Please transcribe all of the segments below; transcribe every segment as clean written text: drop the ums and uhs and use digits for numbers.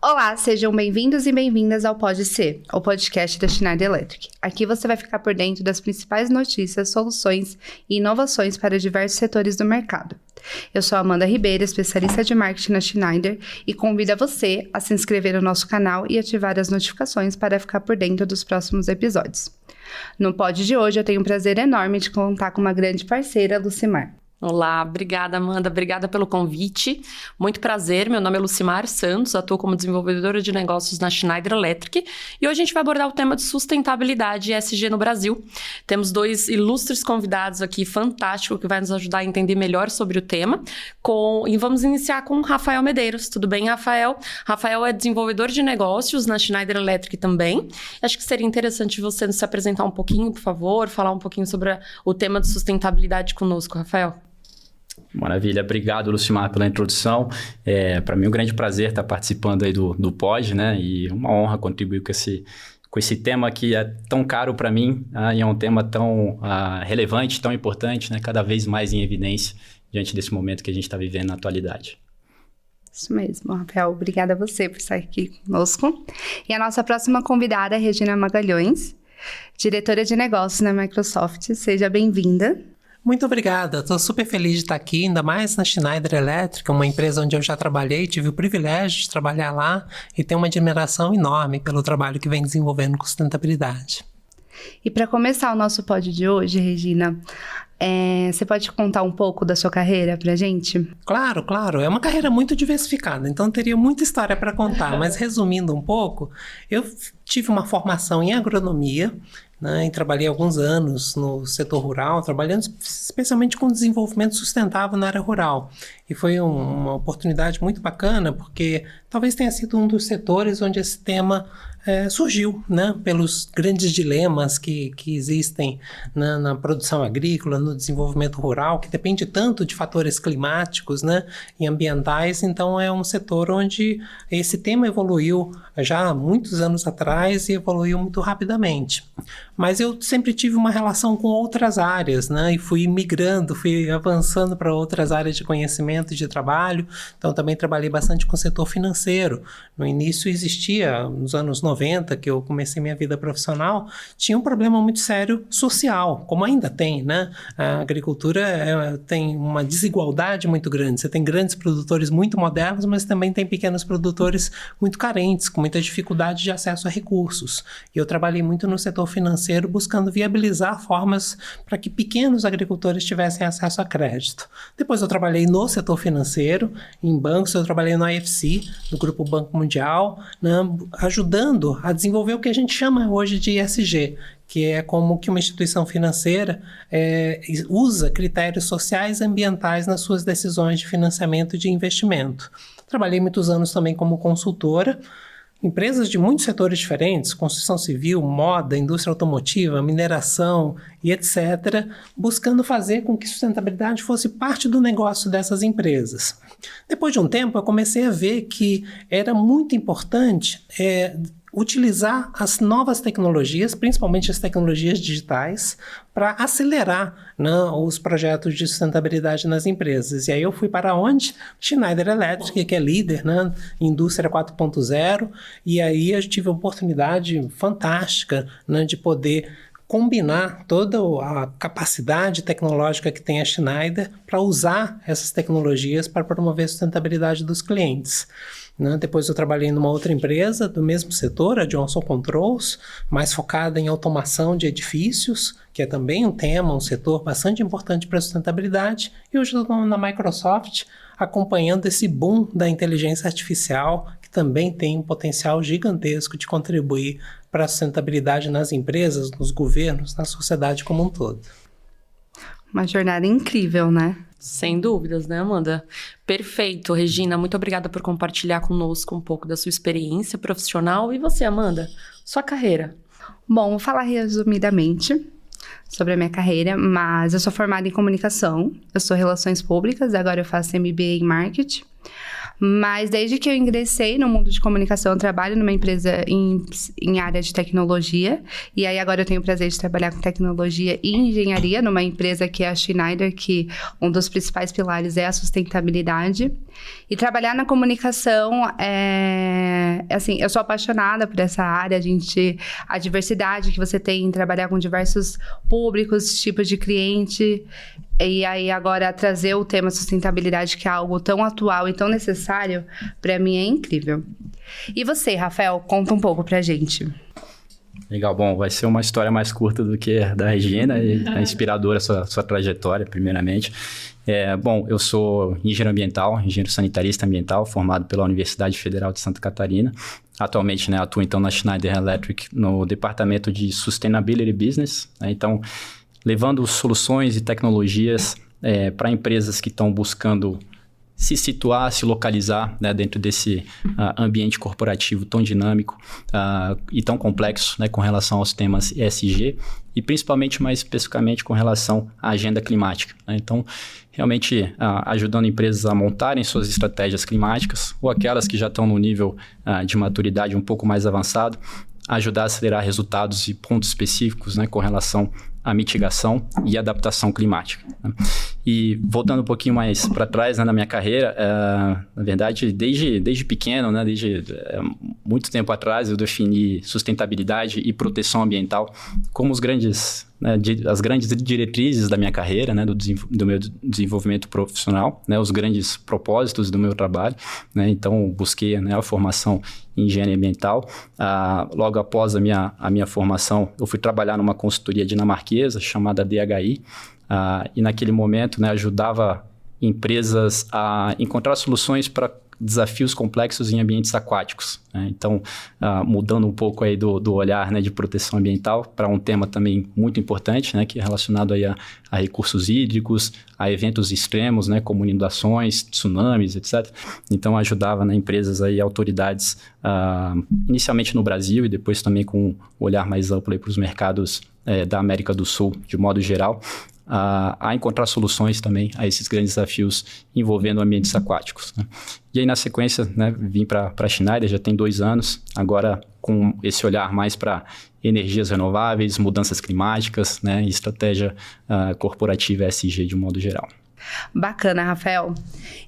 Olá, sejam bem-vindos e bem-vindas ao Pode Ser, o podcast da Schneider Electric. Aqui você vai ficar por dentro das principais notícias, soluções e inovações para diversos setores do mercado. Eu sou Amanda Ribeiro, especialista de marketing na Schneider, e convido a você a se inscrever no nosso canal e ativar as notificações para ficar por dentro dos próximos episódios. No pod de hoje, eu tenho um prazer enorme de contar com uma grande parceira, Lucimar. Olá, obrigada, Amanda. Obrigada pelo convite. Muito prazer. Meu nome é Lucimar Santos, atuo como desenvolvedora de negócios na Schneider Electric e hoje a gente vai abordar o tema de sustentabilidade e ESG no Brasil. Temos dois ilustres convidados aqui, fantástico, que vai nos ajudar a entender melhor sobre o tema. E vamos iniciar com o Rafael Medeiros. Tudo bem, Rafael? Rafael é desenvolvedor de negócios na Schneider Electric também. Acho que seria interessante você se apresentar um pouquinho, por favor, falar um pouquinho sobre o tema de sustentabilidade conosco, Rafael. Maravilha, obrigado, Lucimar, pela introdução. Para mim é um grande prazer estar participando aí do POD, né? E uma honra contribuir com esse tema que é tão caro para mim, e é um tema tão relevante, tão importante, né? Cada vez mais em evidência diante desse momento que a gente está vivendo na atualidade. Isso mesmo, Rafael. Obrigada a você por estar aqui conosco. E a nossa próxima convidada é Regina Magalhães, diretora de negócios na Microsoft. Seja bem-vinda. Muito obrigada, estou super feliz de estar aqui, ainda mais na Schneider Electric, uma empresa onde eu já trabalhei, tive o privilégio de trabalhar lá e tenho uma admiração enorme pelo trabalho que vem desenvolvendo com sustentabilidade. E para começar o nosso pod de hoje, Regina, você pode contar um pouco da sua carreira para a gente? Claro, é uma carreira muito diversificada, então teria muita história para contar, mas resumindo um pouco, eu tive uma formação em agronomia, né, e trabalhei alguns anos no setor rural, trabalhando especialmente com desenvolvimento sustentável na área rural. E foi uma oportunidade muito bacana, porque talvez tenha sido um dos setores onde esse tema surgiu, né, pelos grandes dilemas que existem na produção agrícola, no desenvolvimento rural, que depende tanto de fatores climáticos, né, e ambientais. Então é um setor onde esse tema evoluiu já há muitos anos atrás e evoluiu muito rapidamente. Mas eu sempre tive uma relação com outras áreas, né, e fui migrando, fui avançando para outras áreas de conhecimento e de trabalho. Então também trabalhei bastante com o setor financeiro. No início existia, nos anos 90, que eu comecei minha vida profissional, tinha um problema muito sério social, como ainda tem, né? A agricultura tem uma desigualdade muito grande. Você tem grandes produtores muito modernos, mas também tem pequenos produtores muito carentes, com muita dificuldade de acesso a recursos. E eu trabalhei muito no setor financeiro, buscando viabilizar formas para que pequenos agricultores tivessem acesso a crédito. Depois eu trabalhei no setor financeiro, em bancos, eu trabalhei no IFC, no Grupo Banco Mundial, né, ajudando a desenvolver o que a gente chama hoje de ESG, que é como que uma instituição financeira usa critérios sociais e ambientais nas suas decisões de financiamento e de investimento. Trabalhei muitos anos também como consultora, empresas de muitos setores diferentes, construção civil, moda, indústria automotiva, mineração e etc., buscando fazer com que sustentabilidade fosse parte do negócio dessas empresas. Depois de um tempo, eu comecei a ver que era muito importante utilizar as novas tecnologias, principalmente as tecnologias digitais, para acelerar, né, os projetos de sustentabilidade nas empresas. E aí eu fui para onde? Schneider Electric, que é líder, né, em indústria 4.0, e aí eu tive a oportunidade fantástica, né, de poder combinar toda a capacidade tecnológica que tem a Schneider para usar essas tecnologias para promover a sustentabilidade dos clientes. Depois eu trabalhei numa outra empresa do mesmo setor, a Johnson Controls, mais focada em automação de edifícios, que é também um tema, um setor bastante importante para a sustentabilidade. E hoje estou na Microsoft, acompanhando esse boom da inteligência artificial, que também tem um potencial gigantesco de contribuir para a sustentabilidade nas empresas, nos governos, na sociedade como um todo. Uma jornada incrível, né? Sem dúvidas, né, Amanda? Perfeito, Regina. Muito obrigada por compartilhar conosco um pouco da sua experiência profissional. E você, Amanda? Sua carreira? Bom, vou falar resumidamente sobre a minha carreira, mas eu sou formada em comunicação, eu sou relações públicas, agora eu faço MBA em marketing. Mas desde que eu ingressei no mundo de comunicação, eu trabalho numa empresa em área de tecnologia. E aí agora eu tenho o prazer de trabalhar com tecnologia e engenharia numa empresa que é a Schneider, que um dos principais pilares é a sustentabilidade. E trabalhar na comunicação é assim, eu sou apaixonada por essa área, a diversidade que você tem em trabalhar com diversos públicos, tipos de cliente, e aí agora trazer o tema sustentabilidade, que é algo tão atual e tão necessário, para mim é incrível. E você, Rafael, conta um pouco pra gente. Legal, bom, vai ser uma história mais curta do que a da Regina, e é inspiradora a sua trajetória, primeiramente. Bom, eu sou engenheiro ambiental, engenheiro sanitarista ambiental, formado pela Universidade Federal de Santa Catarina. Atualmente, né, atuo então na Schneider Electric no departamento de Sustainability Business, né, então levando soluções e tecnologias para empresas que estão buscando se situar, se localizar, né, dentro desse ambiente corporativo tão dinâmico e tão complexo, né, com relação aos temas ESG e principalmente, mais especificamente, com relação à agenda climática, né? Então, realmente ajudando empresas a montarem suas estratégias climáticas ou aquelas que já estão no nível de maturidade um pouco mais avançado, ajudar a acelerar resultados e pontos específicos, né, com relação à mitigação e adaptação climática, né? E voltando um pouquinho mais para trás, né, na minha carreira, na verdade, desde pequeno, né, desde muito tempo atrás, eu defini sustentabilidade e proteção ambiental como as grandes diretrizes da minha carreira, né, do meu desenvolvimento profissional, né, os grandes propósitos do meu trabalho, né? Então, busquei, né, a formação em engenharia ambiental. Logo após a minha formação, eu fui trabalhar numa consultoria dinamarquesa chamada DHI, e naquele momento, né, ajudava empresas a encontrar soluções para desafios complexos em ambientes aquáticos, né? Então, mudando um pouco aí do olhar, né, de proteção ambiental para um tema também muito importante, né, que é relacionado aí a recursos hídricos, a eventos extremos, né, como inundações, tsunamis, etc. Então, ajudava, né, empresas aí, autoridades, inicialmente no Brasil e depois também com um olhar mais amplo para os mercados da América do Sul, de modo geral, a encontrar soluções também a esses grandes desafios envolvendo ambientes aquáticos, né? E aí, na sequência, né, vim para a Schneider, já tem 2 anos, agora com esse olhar mais para energias renováveis, mudanças climáticas, né, e estratégia corporativa ESG de um modo geral. Bacana, Rafael.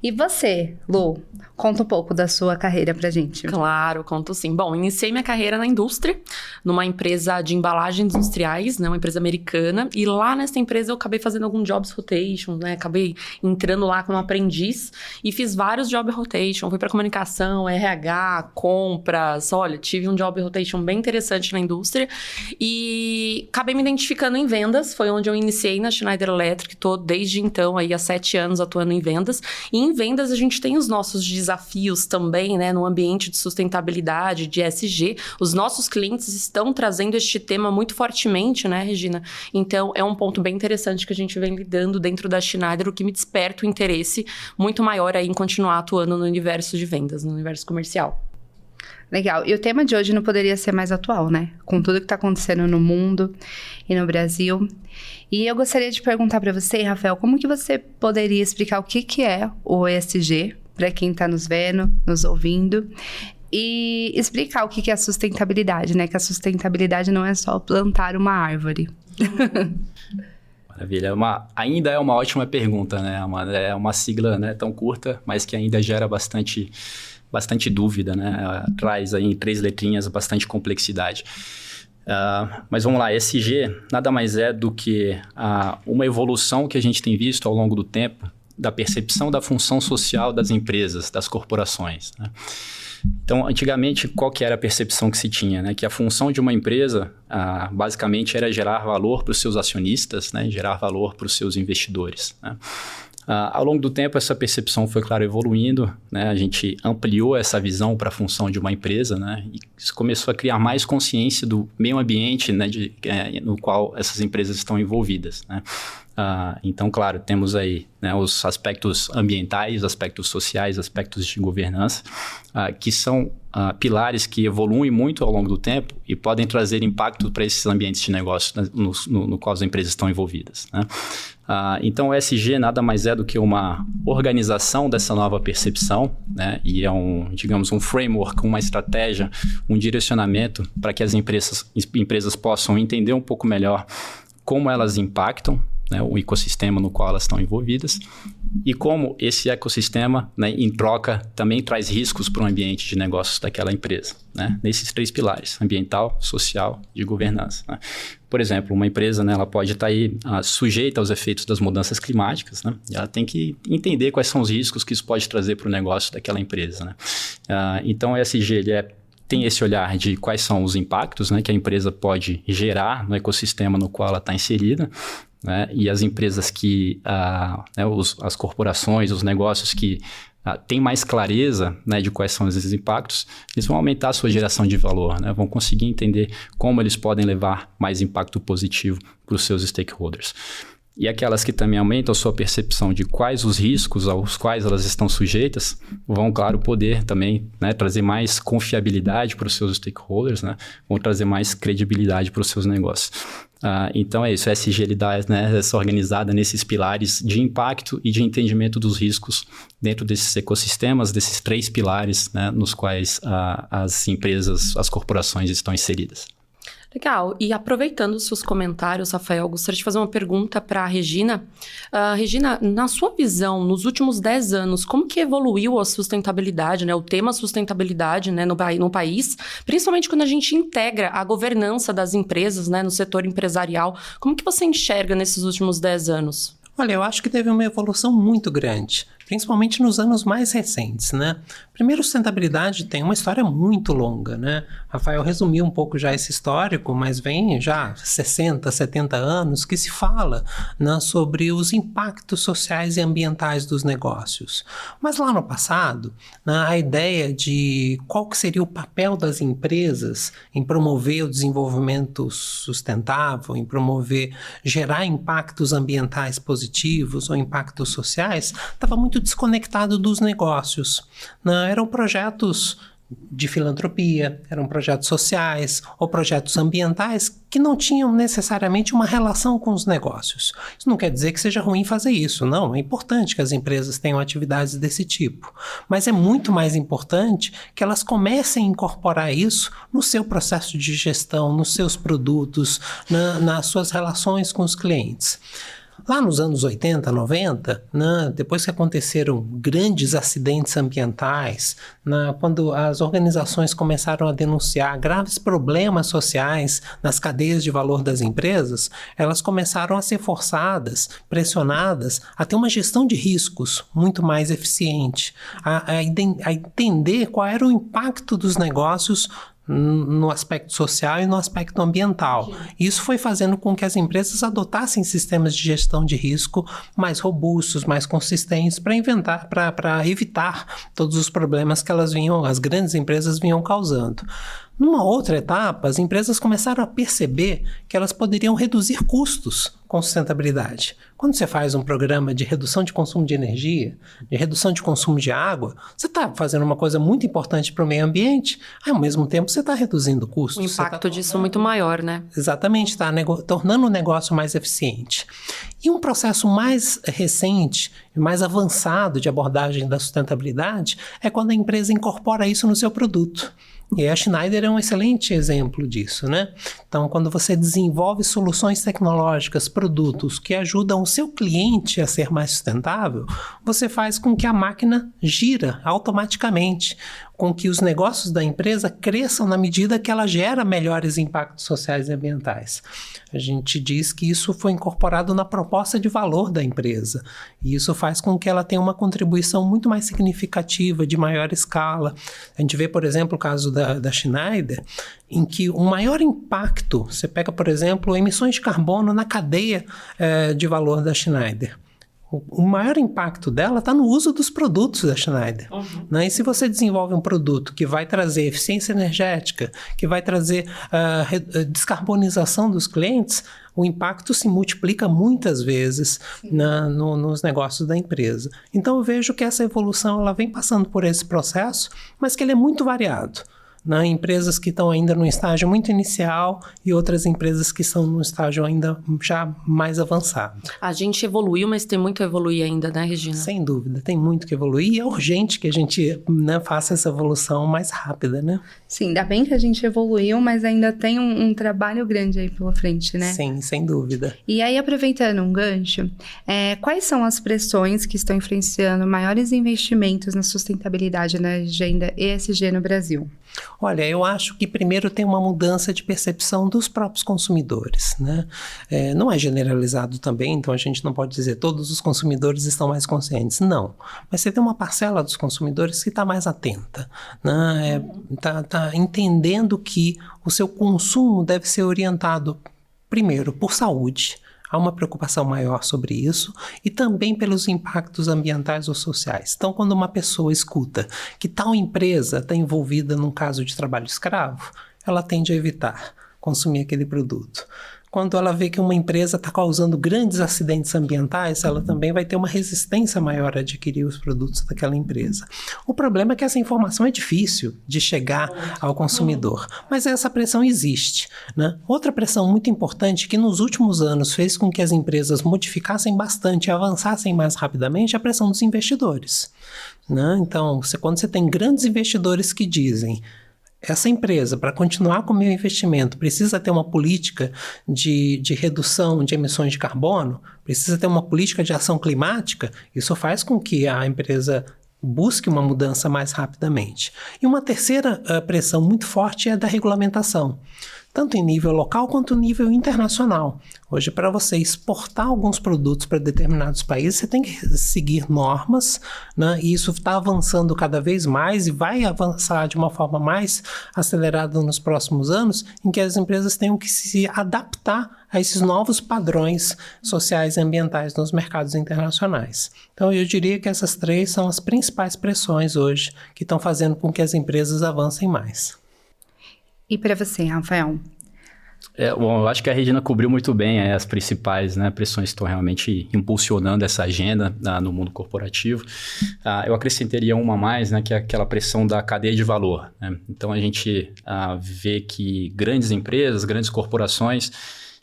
E você, Lu? Conta um pouco da sua carreira pra gente. Claro, conto sim. Bom, iniciei minha carreira na indústria, numa empresa de embalagens industriais, né, uma empresa americana, e lá nessa empresa eu acabei fazendo alguns jobs rotation, né, acabei entrando lá como aprendiz e fiz vários job rotation, fui para comunicação, RH, compras, olha, tive um job rotation bem interessante na indústria e acabei me identificando em vendas, foi onde eu iniciei na Schneider Electric, tô desde então aí há 7 anos atuando em vendas, e em vendas a gente tem os nossos desafios também, né, no ambiente de sustentabilidade, de ESG. Os nossos clientes estão trazendo este tema muito fortemente, né, Regina? Então, é um ponto bem interessante que a gente vem lidando dentro da Schneider, o que me desperta o interesse muito maior aí em continuar atuando no universo de vendas, no universo comercial. Legal. E o tema de hoje não poderia ser mais atual, né? Com tudo que está acontecendo no mundo e no Brasil. E eu gostaria de perguntar para você, Rafael, como que você poderia explicar o que é o ESG para quem está nos vendo, nos ouvindo, e explicar o que é a sustentabilidade, né? Que a sustentabilidade não é só plantar uma árvore. Maravilha. Ainda é uma ótima pergunta, né? É uma sigla, né, tão curta, mas que ainda gera bastante dúvida, né? Traz aí em 3 letrinhas bastante complexidade. Mas vamos lá, ESG nada mais é do que uma evolução que a gente tem visto ao longo do tempo da percepção da função social das empresas, das corporações, né? Então, antigamente, qual que era a percepção que se tinha, né? Que a função de uma empresa, basicamente, era gerar valor para os seus acionistas, né? Gerar valor para os seus investidores, né? Ao longo do tempo, essa percepção foi, claro, evoluindo, né? A gente ampliou essa visão para a função de uma empresa, né? E isso começou a criar mais consciência do meio ambiente, né, no qual essas empresas estão envolvidas, né? Então, claro, temos aí, né, os aspectos ambientais, aspectos sociais, aspectos de governança, que são pilares que evoluem muito ao longo do tempo e podem trazer impacto para esses ambientes de negócio, né, no qual as empresas estão envolvidas, né? Então, o ESG nada mais é do que uma organização dessa nova percepção, né? E é digamos, um framework, uma estratégia, um direcionamento para que as empresas possam entender um pouco melhor como elas impactam, né, o ecossistema no qual elas estão envolvidas, e como esse ecossistema, né, em troca, também traz riscos para o ambiente de negócios daquela empresa, né, nesses 3 pilares, ambiental, social e governança. Né. Por exemplo, uma empresa, né, ela pode estar aí sujeita aos efeitos das mudanças climáticas, né, e ela tem que entender quais são os riscos que isso pode trazer para o negócio daquela empresa. Né. Então, o ESG ele tem esse olhar de quais são os impactos, né, que a empresa pode gerar no ecossistema no qual ela está inserida, né, e as empresas que, né, as corporações, os negócios que têm mais clareza, né, de quais são esses impactos, eles vão aumentar a sua geração de valor, né, vão conseguir entender como eles podem levar mais impacto positivo para os seus stakeholders. E aquelas que também aumentam a sua percepção de quais os riscos aos quais elas estão sujeitas, vão, claro, poder também, né, trazer mais confiabilidade para os seus stakeholders, né, vão trazer mais credibilidade para os seus negócios. Então é isso, a ESG ele dá, né, essa organizada nesses pilares de impacto e de entendimento dos riscos dentro desses ecossistemas, desses 3 pilares, né, nos quais as empresas, as corporações estão inseridas. Legal. E aproveitando os seus comentários, Rafael, gostaria de fazer uma pergunta para a Regina. Regina, na sua visão, nos últimos 10 anos, como que evoluiu a sustentabilidade, né, o tema sustentabilidade, né, no país, principalmente quando a gente integra a governança das empresas, né, no setor empresarial? Como que você enxerga nesses últimos 10 anos? Olha, eu acho que teve uma evolução muito grande, principalmente nos anos mais recentes, né? Primeiro, sustentabilidade tem uma história muito longa, né? Rafael resumiu um pouco já esse histórico, mas vem já 60, 70 anos que se fala, né, sobre os impactos sociais e ambientais dos negócios. Mas lá no passado, né, a ideia de qual que seria o papel das empresas em promover o desenvolvimento sustentável, em gerar impactos ambientais positivos ou impactos sociais, estava muito desconectado dos negócios. Eram projetos de filantropia, eram projetos sociais ou projetos ambientais que não tinham necessariamente uma relação com os negócios. Isso não quer dizer que seja ruim fazer isso, não. É importante que as empresas tenham atividades desse tipo. Mas é muito mais importante que elas comecem a incorporar isso no seu processo de gestão, nos seus produtos, nas suas relações com os clientes. Lá nos anos 80, 90, né, depois que aconteceram grandes acidentes ambientais, quando as organizações começaram a denunciar graves problemas sociais nas cadeias de valor das empresas, elas começaram a ser forçadas, pressionadas a ter uma gestão de riscos muito mais eficiente, a entender qual era o impacto dos negócios no aspecto social e no aspecto ambiental. Isso foi fazendo com que as empresas adotassem sistemas de gestão de risco mais robustos, mais consistentes, para evitar todos os problemas que as grandes empresas vinham causando. Numa outra etapa, as empresas começaram a perceber que elas poderiam reduzir custos com sustentabilidade. Quando você faz um programa de redução de consumo de energia, de redução de consumo de água, você está fazendo uma coisa muito importante para o meio ambiente, ao mesmo tempo você está reduzindo custos. O impacto disso é muito maior, né? Exatamente, está tornando o negócio mais eficiente. E um processo mais recente e mais avançado de abordagem da sustentabilidade é quando a empresa incorpora isso no seu produto. E a Schneider é um excelente exemplo disso, né? Então, quando você desenvolve soluções tecnológicas, produtos que ajudam o seu cliente a ser mais sustentável, você faz com que a máquina gira automaticamente, com que os negócios da empresa cresçam na medida que ela gera melhores impactos sociais e ambientais. A gente diz que isso foi incorporado na proposta de valor da empresa, e isso faz com que ela tenha uma contribuição muito mais significativa, de maior escala. A gente vê, por exemplo, o caso da Schneider, em que o maior impacto, você pega, por exemplo, emissões de carbono na cadeia de valor da Schneider. O maior impacto dela está no uso dos produtos da Schneider. Né? E se você desenvolve um produto que vai trazer eficiência energética, que vai trazer descarbonização dos clientes, o impacto se multiplica muitas vezes nos negócios da empresa. Então eu vejo que essa evolução ela vem passando por esse processo, mas que ele é muito variado. né? Empresas que estão ainda no estágio muito inicial e outras empresas que estão no estágio ainda já mais avançado. A gente evoluiu, mas tem muito a evoluir ainda, né, Regina? Sem dúvida, tem muito que evoluir e é urgente que a gente, né, faça essa evolução mais rápida, né? Sim, ainda bem que a gente evoluiu, mas ainda tem um trabalho grande aí pela frente, né? Sim, sem dúvida. E aí, aproveitando um gancho, quais são as pressões que estão influenciando maiores investimentos na sustentabilidade na agenda ESG no Brasil? Olha, eu acho que primeiro tem uma mudança de percepção dos próprios consumidores, né? Não é generalizado também, então a gente não pode dizer todos os consumidores estão mais conscientes, não. Mas você tem uma parcela dos consumidores que está mais atenta, né? Tá entendendo que o seu consumo deve ser orientado, primeiro, por saúde. Há uma preocupação maior sobre isso e também pelos impactos ambientais ou sociais. Então, quando uma pessoa escuta que tal empresa está envolvida num caso de trabalho escravo, ela tende a evitar consumir aquele produto. Quando ela vê que uma empresa está causando grandes acidentes ambientais, ela também vai ter uma resistência maior a adquirir os produtos daquela empresa. O problema é que essa informação é difícil de chegar ao consumidor, mas essa pressão existe, né? Outra pressão muito importante que nos últimos anos fez com que as empresas modificassem bastante e avançassem mais rapidamente é a pressão dos investidores, né? Então, quando você tem grandes investidores que dizem: essa empresa, para continuar com o meu investimento, precisa ter uma política de redução de emissões de carbono, precisa ter uma política de ação climática, isso faz com que a empresa busque uma mudança mais rapidamente. E uma terceira pressão muito forte é da regulamentação, tanto em nível local quanto em nível internacional. Hoje, para você exportar alguns produtos para determinados países, você tem que seguir normas, né? E isso está avançando cada vez mais e vai avançar de uma forma mais acelerada nos próximos anos, em que as empresas tenham que se adaptar a esses novos padrões sociais e ambientais nos mercados internacionais. Então, eu diria que essas três são as principais pressões hoje que estão fazendo com que as empresas avancem mais. E para você, Rafael? Bom, eu acho que a Regina cobriu muito bem as principais, né, pressões que estão realmente impulsionando essa agenda no mundo corporativo. Eu acrescentaria uma a mais, né, que é aquela pressão da cadeia de valor, né? Então, a gente vê que grandes empresas, grandes corporações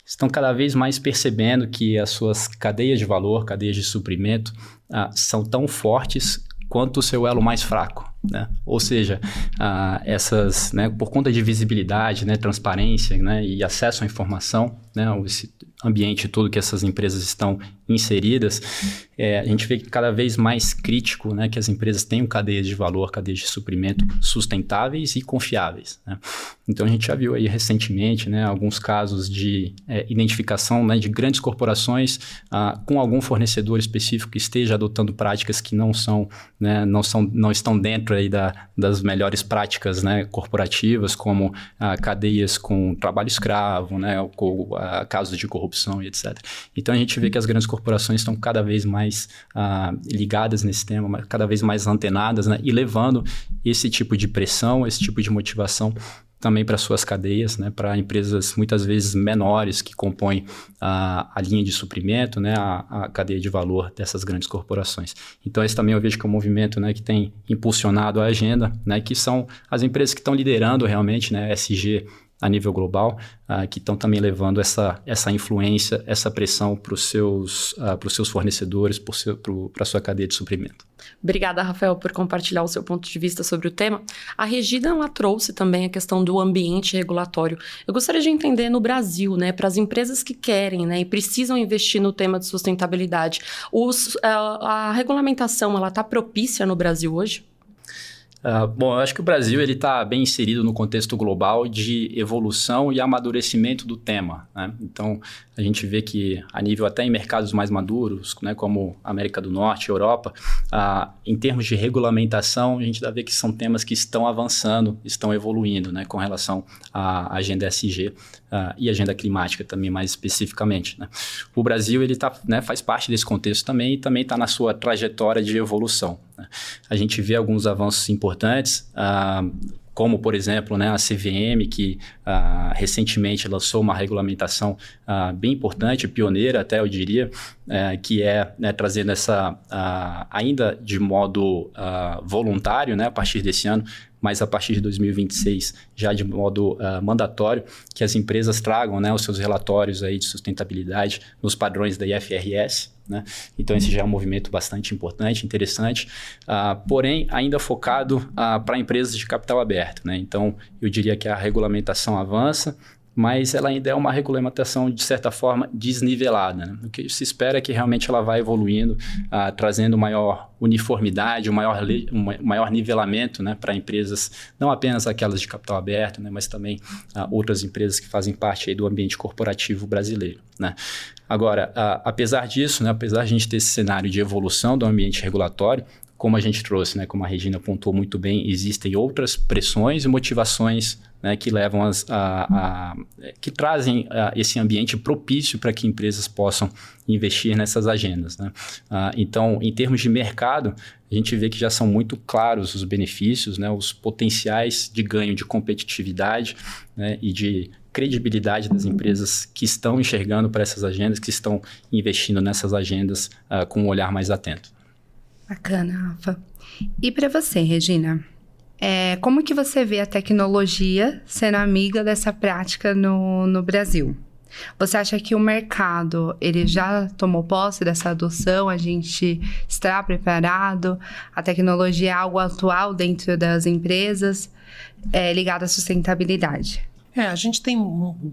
estão cada vez mais percebendo que as suas cadeias de valor, cadeias de suprimento, são tão fortes quanto o seu elo mais fraco, né? Ou seja, essas, né, por conta de visibilidade, né, transparência, né, e acesso à informação, né, esse ambiente todo que essas empresas estão inseridas, a gente vê que cada vez mais crítico, né, que as empresas tenham cadeias de valor, cadeias de suprimento sustentáveis e confiáveis, né? Então, a gente já viu aí recentemente, né, alguns casos de identificação, né, de grandes corporações com algum fornecedor específico que esteja adotando práticas que não são, né, não estão dentro aí das melhores práticas, né, corporativas, como cadeias com trabalho escravo, né, casos de corrupção e etc. Então, a gente vê que as grandes corporações estão cada vez mais ligadas nesse tema, cada vez mais antenadas, né, e levando esse tipo de pressão, esse tipo de motivação também para suas cadeias, né, para empresas muitas vezes menores que compõem a linha de suprimento, né, a cadeia de valor dessas grandes corporações. Então, esse também eu vejo que é um movimento, né, que tem impulsionado a agenda, né, que são as empresas que estão liderando realmente, né, ESG a nível global, que estão também levando essa influência, essa pressão para os seus fornecedores, para a sua cadeia de suprimento. Obrigada, Rafael, por compartilhar o seu ponto de vista sobre o tema. A Regina, ela trouxe também a questão do ambiente regulatório. Eu gostaria de entender no Brasil, né, para as empresas que querem, né, e precisam investir no tema de sustentabilidade, a regulamentação, ela está propícia no Brasil hoje? Bom, eu acho que o Brasil está bem inserido no contexto global de evolução e amadurecimento do tema, né? Então, a gente vê que a nível até em mercados mais maduros, né, como América do Norte, Europa, em termos de regulamentação, a gente dá a ver que são temas que estão avançando, estão evoluindo, né, com relação à agenda ESG e agenda climática também mais especificamente, né? O Brasil ele né, faz parte desse contexto também e também está na sua trajetória de evolução, né? A gente vê alguns avanços importantes, como, por exemplo, né, a CVM, que recentemente lançou uma regulamentação bem importante, pioneira até, eu diria, que né, trazendo ainda de modo voluntário, né, a partir desse ano, mas a partir de 2026, já de modo mandatório, que as empresas tragam, né, os seus relatórios aí de sustentabilidade nos padrões da IFRS, né? Então, esse já é um movimento bastante importante, interessante, porém, ainda focado para empresas de capital aberto, né? Então, eu diria que a regulamentação avança, mas ela ainda é uma regulamentação, de certa forma, desnivelada, né? O que se espera é que realmente ela vai evoluindo, trazendo maior uniformidade, um maior nivelamento, né, para empresas, não apenas aquelas de capital aberto, né, mas também outras empresas que fazem parte aí do ambiente corporativo brasileiro, né? Agora, apesar disso, né, apesar de a gente ter esse cenário de evolução do ambiente regulatório, como a gente trouxe, né, como a Regina pontuou muito bem, existem outras pressões e motivações, né, que levam que trazem esse ambiente propício para que empresas possam investir nessas agendas, né? Então, em termos de mercado, a gente vê que já são muito claros os benefícios, né, os potenciais de ganho de competitividade, né, e de credibilidade das empresas que estão enxergando para essas agendas, que estão investindo nessas agendas com um olhar mais atento. Bacana, Rafa. E para você, Regina, como que você vê a tecnologia sendo amiga dessa prática no Brasil? Você acha que o mercado ele já tomou posse dessa adoção? A gente está preparado? A tecnologia é algo atual dentro das empresas ligado à sustentabilidade? A gente tem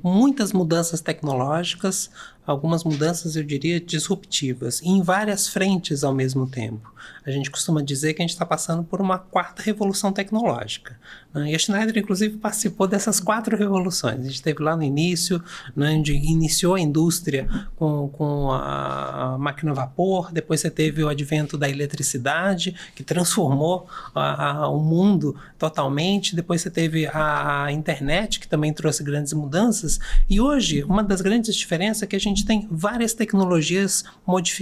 muitas mudanças tecnológicas, algumas mudanças, eu diria, disruptivas, em várias frentes ao mesmo tempo. A gente costuma dizer que a gente está passando por uma quarta revolução tecnológica, né? E a Schneider, inclusive, participou dessas 4 revoluções. A gente esteve lá no início, né, onde iniciou a indústria com a máquina a vapor, depois você teve o advento da eletricidade, que transformou o mundo totalmente, depois você teve a internet, que também trouxe grandes mudanças, e hoje, uma das grandes diferenças é que a gente tem várias tecnologias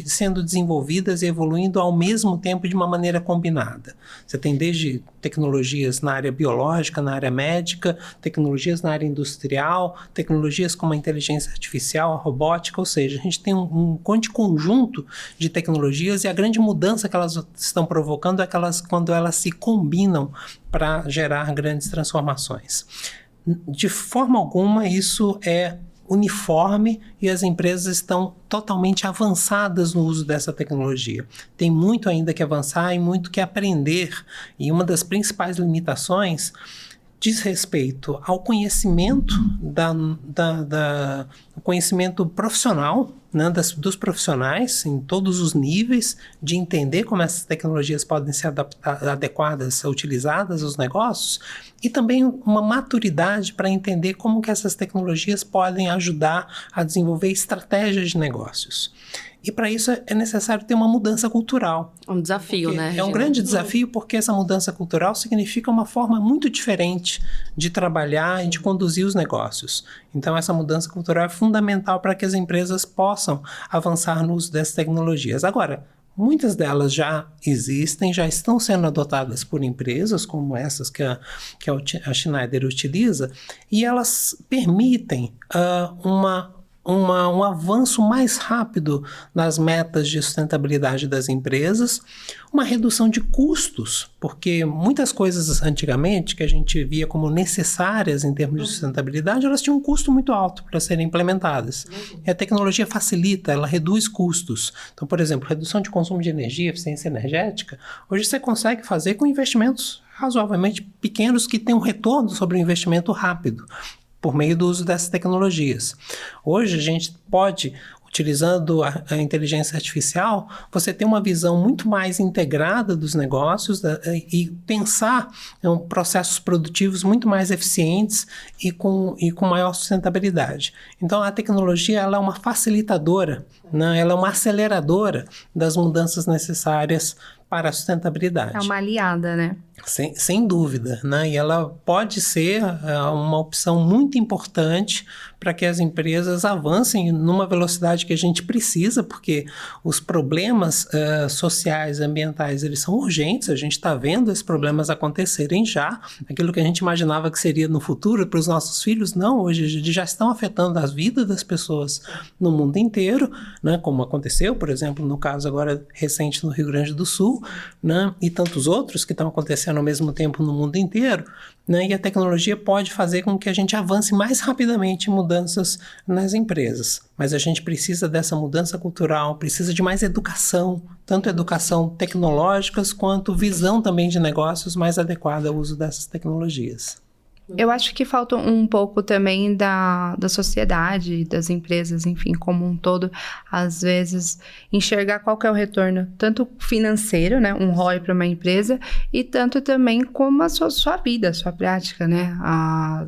sendo desenvolvidas e evoluindo ao mesmo tempo de uma maneira combinada. Você tem desde tecnologias na área biológica, na área médica, tecnologias na área industrial, tecnologias como a inteligência artificial, a robótica, ou seja, a gente tem um conjunto de tecnologias, e a grande mudança que elas estão provocando é quando elas se combinam para gerar grandes transformações. De forma alguma, isso é uniforme e as empresas estão totalmente avançadas no uso dessa tecnologia. Tem muito ainda que avançar e muito que aprender, e uma das principais limitações diz respeito ao conhecimento conhecimento profissional, né, dos profissionais em todos os níveis, de entender como essas tecnologias podem ser adequadas, utilizadas aos negócios, e também uma maturidade para entender como que essas tecnologias podem ajudar a desenvolver estratégias de negócios. E para isso é necessário ter uma mudança cultural. Um desafio, né, Regina? É um grande desafio, porque essa mudança cultural significa uma forma muito diferente de trabalhar e de conduzir os negócios. Então, essa mudança cultural é fundamental para que as empresas possam avançar no uso dessas tecnologias. Agora, muitas delas já existem, já estão sendo adotadas por empresas como essas que a Schneider utiliza, e elas permitem um avanço mais rápido nas metas de sustentabilidade das empresas, uma redução de custos, porque muitas coisas antigamente que a gente via como necessárias em termos de sustentabilidade, elas tinham um custo muito alto para serem implementadas. E a tecnologia facilita, ela reduz custos. Então, por exemplo, redução de consumo de energia, eficiência energética, hoje você consegue fazer com investimentos razoavelmente pequenos que têm um retorno sobre o investimento rápido, por meio do uso dessas tecnologias. Hoje a gente pode, utilizando a inteligência artificial, você ter uma visão muito mais integrada dos negócios e pensar em processos produtivos muito mais eficientes e com maior sustentabilidade. Então a tecnologia ela é uma facilitadora, né? Ela é uma aceleradora das mudanças necessárias para a sustentabilidade. É uma aliada, né? Sem dúvida, né? E ela pode ser uma opção muito importante para que as empresas avancem numa velocidade que a gente precisa, porque os problemas sociais e ambientais, eles são urgentes, a gente está vendo esses problemas acontecerem já, aquilo que a gente imaginava que seria no futuro para os nossos filhos, não, hoje já estão afetando a vida das pessoas no mundo inteiro, né? Como aconteceu, por exemplo, no caso agora recente no Rio Grande do Sul, Brasil, né, e tantos outros que estão acontecendo ao mesmo tempo no mundo inteiro, né, e a tecnologia pode fazer com que a gente avance mais rapidamente em mudanças nas empresas. Mas a gente precisa dessa mudança cultural, precisa de mais educação, tanto educação tecnológica quanto visão também de negócios mais adequada ao uso dessas tecnologias. Eu acho que falta um pouco também da sociedade, das empresas, enfim, como um todo, às vezes, enxergar qual que é o retorno, tanto financeiro, né, um ROI para uma empresa, e tanto também como a sua vida, a sua prática, né,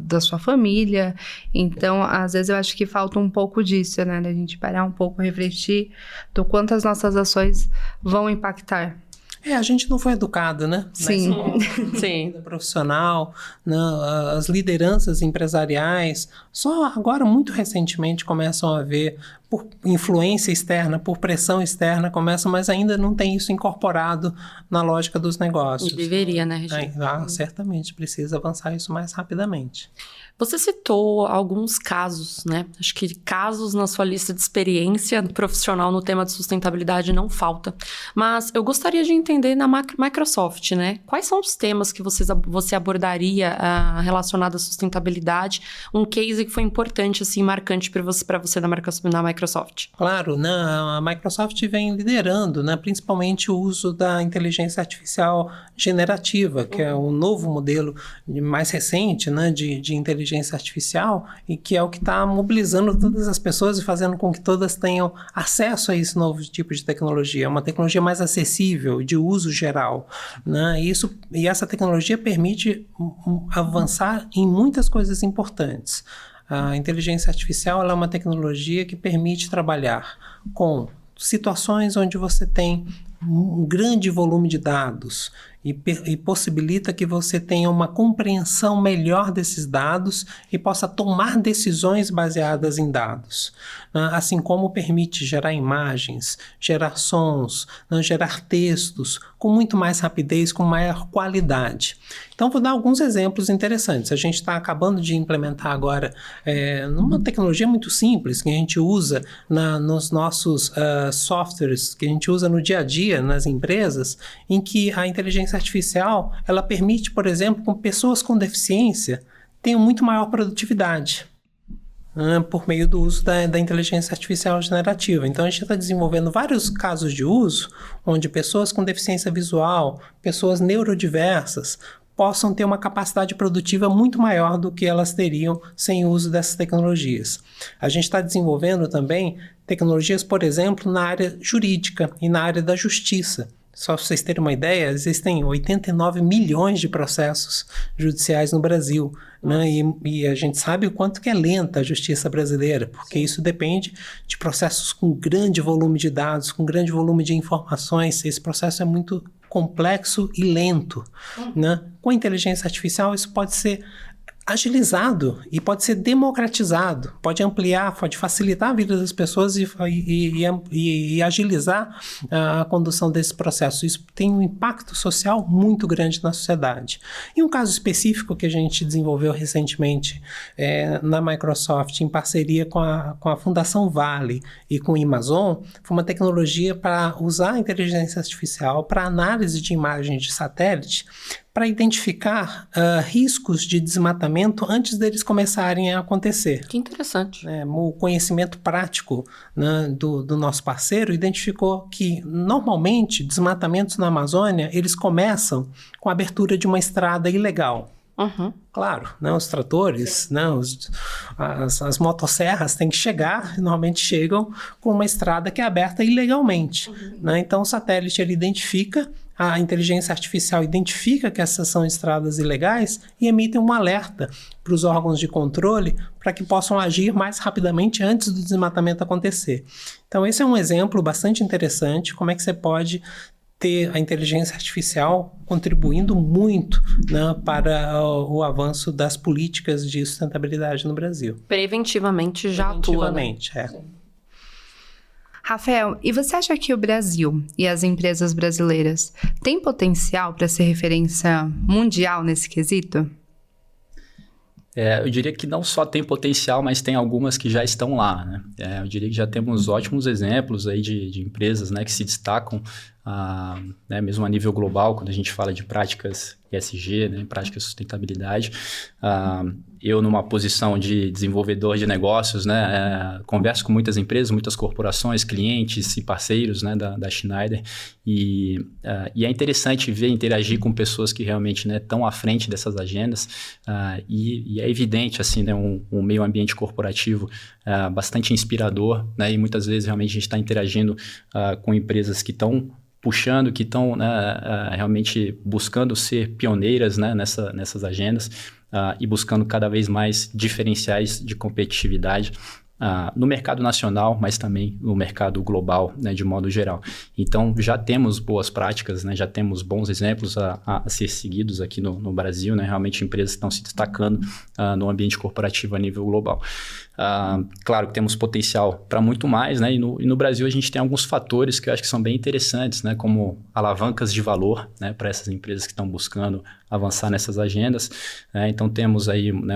da sua família. Então, às vezes, eu acho que falta um pouco disso, né, da gente parar um pouco, refletir do quanto as nossas ações vão impactar. A gente não foi educado, né? Sim. Sim. Profissional, né? As lideranças empresariais, só agora, muito recentemente, começam a ver, por influência externa, por pressão externa, mas ainda não tem isso incorporado na lógica dos negócios. E deveria, né, Regina? Certamente, precisa avançar isso mais rapidamente. Você citou alguns casos, né? Acho que casos na sua lista de experiência profissional no tema de sustentabilidade não falta. Mas eu gostaria de entender na Microsoft, né? Quais são os temas que você abordaria relacionado à sustentabilidade? Um case que foi importante, assim, marcante para você na Microsoft. Claro, né? A Microsoft vem liderando, né? Principalmente o uso da inteligência artificial generativa, que é um novo modelo mais recente, né? de inteligência artificial, e que é o que está mobilizando todas as pessoas e fazendo com que todas tenham acesso a esse novo tipo de tecnologia. É uma tecnologia mais acessível, de uso geral, né? E essa tecnologia permite avançar em muitas coisas importantes. A inteligência artificial ela é uma tecnologia que permite trabalhar com situações onde você tem um grande volume de dados e possibilita que você tenha uma compreensão melhor desses dados e possa tomar decisões baseadas em dados. Assim como permite gerar imagens, gerar sons, gerar textos com muito mais rapidez, com maior qualidade. Então, vou dar alguns exemplos interessantes. A gente está acabando de implementar agora uma tecnologia muito simples que a gente usa nos nossos softwares, que a gente usa no dia a dia nas empresas, em que a inteligência artificial ela permite, por exemplo, que pessoas com deficiência tenham muito maior produtividade por meio do uso da inteligência artificial generativa. Então, a gente está desenvolvendo vários casos de uso onde pessoas com deficiência visual, pessoas neurodiversas, possam ter uma capacidade produtiva muito maior do que elas teriam sem o uso dessas tecnologias. A gente está desenvolvendo também tecnologias, por exemplo, na área jurídica e na área da justiça. Só para vocês terem uma ideia, existem 89 milhões de processos judiciais no Brasil, né? E a gente sabe o quanto que é lenta a justiça brasileira, porque isso depende de processos com grande volume de dados, com grande volume de informações. Esse processo é muito complexo e lento, né? Com a inteligência artificial isso pode ser agilizado e pode ser democratizado, pode ampliar, pode facilitar a vida das pessoas e agilizar a condução desse processo. Isso tem um impacto social muito grande na sociedade. E um caso específico que a gente desenvolveu recentemente na Microsoft, em parceria com a Fundação Vale e com o Amazon, foi uma tecnologia para usar a inteligência artificial para análise de imagens de satélite, para identificar riscos de desmatamento antes deles começarem a acontecer. Que interessante. O conhecimento prático, né, do nosso parceiro identificou que, normalmente, desmatamentos na Amazônia, eles começam com a abertura de uma estrada ilegal. Uhum. Claro, né, os tratores, né, as motosserras têm que chegar, normalmente chegam com uma estrada que é aberta ilegalmente. Né? Então, o satélite ele identifica, a inteligência artificial identifica que essas são estradas ilegais e emite um alerta para os órgãos de controle para que possam agir mais rapidamente antes do desmatamento acontecer. Então, esse é um exemplo bastante interessante, como é que você pode ter a inteligência artificial contribuindo muito, né, para o avanço das políticas de sustentabilidade no Brasil. Preventivamente já atua, né? Rafael, e você acha que o Brasil e as empresas brasileiras têm potencial para ser referência mundial nesse quesito? Eu diria que não só tem potencial, mas tem algumas que já estão lá, né? Eu diria que já temos ótimos exemplos aí de empresas, né, que se destacam né, mesmo a nível global, quando a gente fala de práticas ESG, né, práticas de sustentabilidade. Eu, numa posição de desenvolvedor de negócios, né, converso com muitas empresas, muitas corporações, clientes e parceiros, né, da Schneider, e é interessante ver, interagir com pessoas que realmente, né, estão à frente dessas agendas, e é evidente assim, né, um meio ambiente corporativo bastante inspirador, né, e muitas vezes realmente a gente está interagindo com empresas que estão puxando, que estão, né, realmente buscando ser pioneiras, né, nessas agendas, e buscando cada vez mais diferenciais de competitividade no mercado nacional, mas também no mercado global, né, de modo geral. Então, já temos boas práticas, né, já temos bons exemplos a ser seguidos aqui no Brasil, né, realmente empresas que estão se destacando no ambiente corporativo a nível global. Claro que temos potencial para muito mais, né, e no Brasil a gente tem alguns fatores que eu acho que são bem interessantes, né, como alavancas de valor, né, para essas empresas que estão buscando avançar nessas agendas. Então, temos aí, né,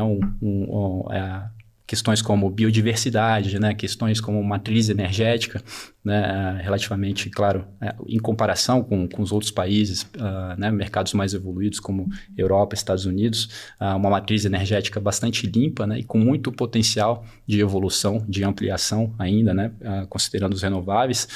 questões como biodiversidade, né, questões como matriz energética, né, relativamente, claro, em comparação com os outros países, né, mercados mais evoluídos como Europa, Estados Unidos, uma matriz energética bastante limpa, né, e com muito potencial de evolução, de ampliação ainda, né, considerando os renováveis.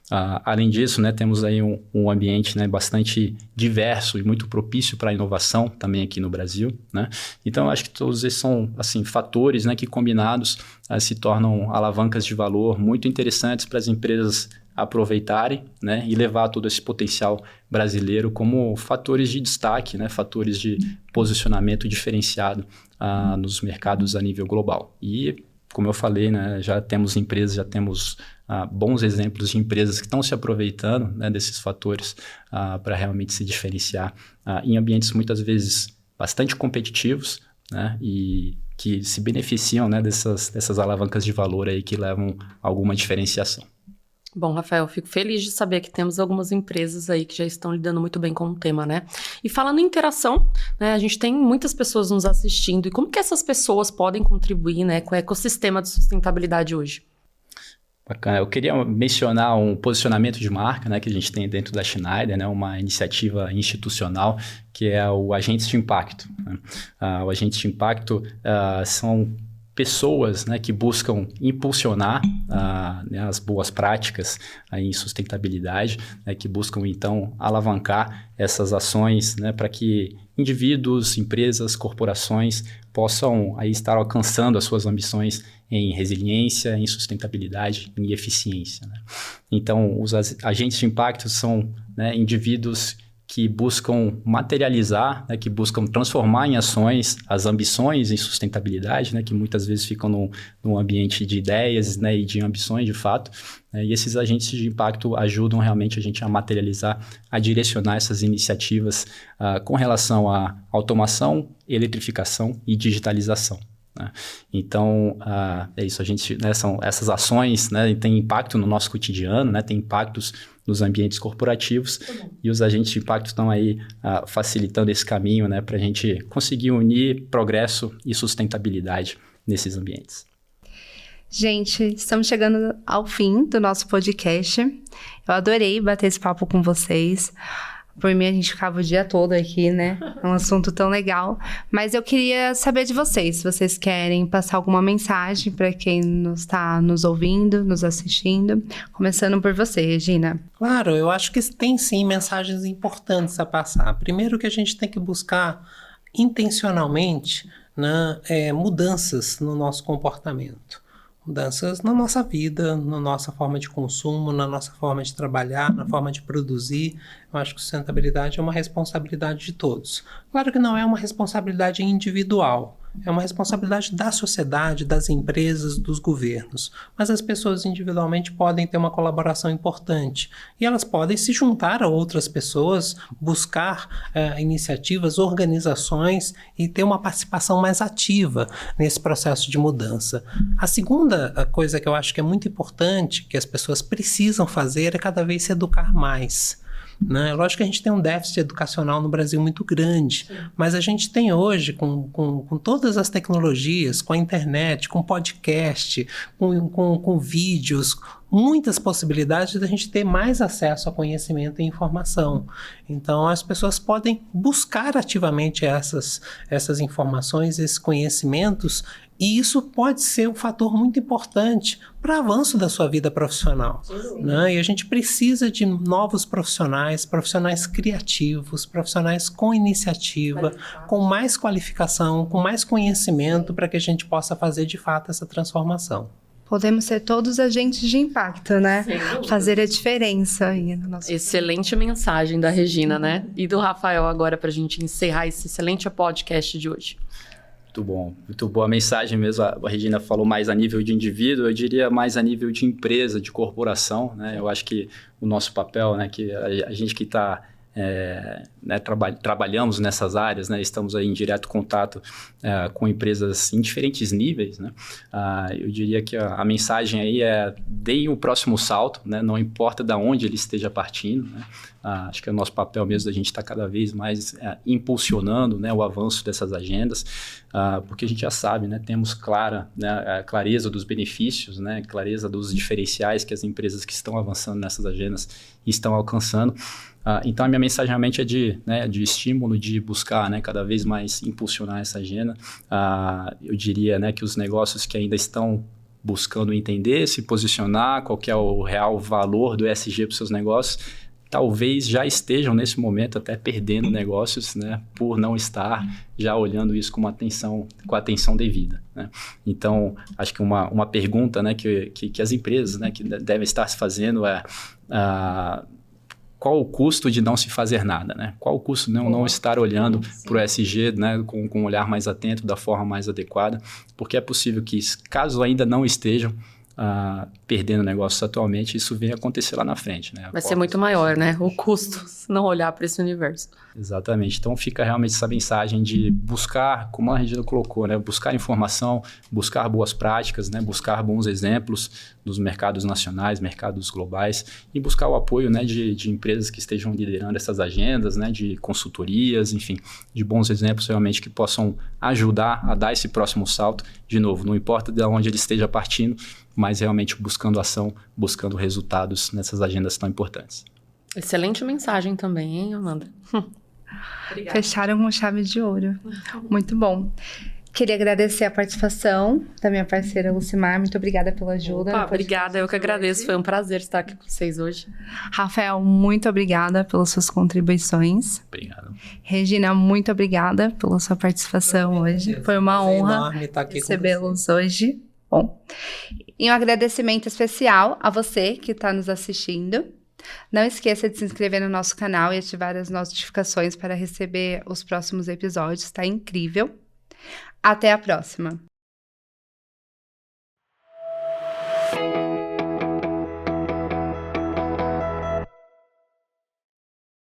Além disso, né, temos aí um ambiente, né, bastante diverso e muito propício para a inovação também aqui no Brasil, né? Então, eu acho que todos esses são assim, fatores, né, que combinados se tornam alavancas de valor muito interessantes para as empresas aproveitarem, né, e levar todo esse potencial brasileiro como fatores de destaque, né, fatores de posicionamento diferenciado nos mercados a nível global. E, como eu falei, né, já temos empresas, já temos bons exemplos de empresas que estão se aproveitando, né, desses fatores para realmente se diferenciar em ambientes muitas vezes bastante competitivos, né, e que se beneficiam, né, dessas alavancas de valor aí que levam a alguma diferenciação. Bom, Rafael, fico feliz de saber que temos algumas empresas aí que já estão lidando muito bem com o tema, né? E falando em interação, né, a gente tem muitas pessoas nos assistindo. E como que essas pessoas podem contribuir, né, com o ecossistema de sustentabilidade hoje? Bacana. Eu queria mencionar um posicionamento de marca, né, que a gente tem dentro da Schneider, né, uma iniciativa institucional que é o Agentes de Impacto, né? O Agentes de Impacto são pessoas, né, que buscam impulsionar né, as boas práticas em sustentabilidade, né, que buscam, então, alavancar essas ações, né, para que indivíduos, empresas, corporações possam aí estar alcançando as suas ambições em resiliência, em sustentabilidade, em eficiência, né? Então, os agentes de impacto são, né, indivíduos que buscam materializar, né, que buscam transformar em ações as ambições em sustentabilidade, né, que muitas vezes ficam num ambiente de ideias, né, e de ambições de fato, né, e esses agentes de impacto ajudam realmente a gente a materializar, a direcionar essas iniciativas com relação à automação, eletrificação e digitalização. Né? Então, é isso, a gente, né, são essas ações, né, têm impacto no nosso cotidiano, né, tem impactos nos ambientes corporativos, e os agentes de impacto estão aí facilitando esse caminho, né, para a gente conseguir unir progresso e sustentabilidade nesses ambientes. Gente, estamos chegando ao fim do nosso podcast. Eu adorei bater esse papo com vocês. Por mim, a gente ficava o dia todo aqui, né? É um assunto tão legal. Mas eu queria saber de vocês, se vocês querem passar alguma mensagem para quem está nos ouvindo, nos assistindo. Começando por você, Regina. Claro, eu acho que tem sim mensagens importantes a passar. Primeiro que a gente tem que buscar intencionalmente, né, mudanças no nosso comportamento. Mudanças na nossa vida, na nossa forma de consumo, na nossa forma de trabalhar, na forma de produzir. Eu acho que sustentabilidade é uma responsabilidade de todos. Claro que não é uma responsabilidade individual, é uma responsabilidade da sociedade, das empresas, dos governos. Mas as pessoas individualmente podem ter uma colaboração importante. E elas podem se juntar a outras pessoas, buscar iniciativas, organizações e ter uma participação mais ativa nesse processo de mudança. A segunda coisa que eu acho que é muito importante, que as pessoas precisam fazer, é cada vez se educar mais. Né? Lógico que a gente tem um déficit educacional no Brasil muito grande, sim, mas a gente tem hoje, com todas as tecnologias, com a internet, com podcast, com vídeos, muitas possibilidades de a gente ter mais acesso a conhecimento e informação. Então, as pessoas podem buscar ativamente essas informações, esses conhecimentos, e isso pode ser um fator muito importante para o avanço da sua vida profissional, né? E a gente precisa de novos profissionais criativos, profissionais com iniciativa, com mais qualificação, com mais conhecimento, para que a gente possa fazer de fato essa transformação. Podemos ser todos agentes de impacto, né? Fazer a diferença aí no nosso... Excelente mensagem da Regina, né? E do Rafael agora, para a gente encerrar esse excelente podcast de hoje. Muito boa a mensagem mesmo. A Regina falou mais a nível de indivíduo, eu diria mais a nível de empresa, de corporação, né? Eu acho que o nosso papel, né, que a gente que está... trabalhamos nessas áreas, né, estamos aí em direto contato com empresas em diferentes níveis, né, eu diria que a mensagem aí é deem o próximo salto, né, não importa de onde ele esteja partindo, né, acho que é o nosso papel mesmo da gente estar cada vez mais impulsionando, né, o avanço dessas agendas, porque a gente já sabe, né, temos a clareza dos benefícios, né, clareza dos diferenciais que as empresas que estão avançando nessas agendas estão alcançando. Então, a minha mensagem realmente é de estímulo, de buscar, né, cada vez mais impulsionar essa agenda. Eu diria, né, que os negócios que ainda estão buscando entender, se posicionar, qual que é o real valor do ESG para os seus negócios, talvez já estejam nesse momento até perdendo negócios, né, por não estar já olhando isso com a atenção devida, né? Então, acho que uma pergunta, né, que as empresas, né, que devem estar se fazendo é... qual o custo de não se fazer nada, né? Qual o custo de não estar olhando para o ESG, né, com um olhar mais atento, da forma mais adequada, porque é possível que, caso ainda não estejam perdendo negócios atualmente, isso venha acontecer lá na frente, né? Vai ser muito maior, né? O custo, se não olhar para esse universo. Exatamente. Então, fica realmente essa mensagem de buscar, como a Regina colocou, né? Buscar informação, buscar boas práticas, né? Buscar bons exemplos dos mercados nacionais, mercados globais e buscar o apoio, né, de empresas que estejam liderando essas agendas, né? De consultorias, enfim, de bons exemplos realmente que possam ajudar a dar esse próximo salto. De novo, não importa de onde ele esteja partindo, mas realmente buscando ação, buscando resultados nessas agendas tão importantes. Excelente mensagem também, hein, Amanda? Fecharam com chave de ouro. Muito bom. Queria agradecer a participação da minha parceira Lucimar. Muito obrigada pela ajuda. Opa, obrigada, eu que agradeço. Foi um prazer estar aqui com vocês hoje. Rafael, muito obrigada pelas suas contribuições. Obrigado. Regina, muito obrigada pela sua participação hoje. Foi uma honra recebê-los hoje. Bom, e um agradecimento especial a você que está nos assistindo. Não esqueça de se inscrever no nosso canal e ativar as notificações para receber os próximos episódios. Está incrível. Até a próxima!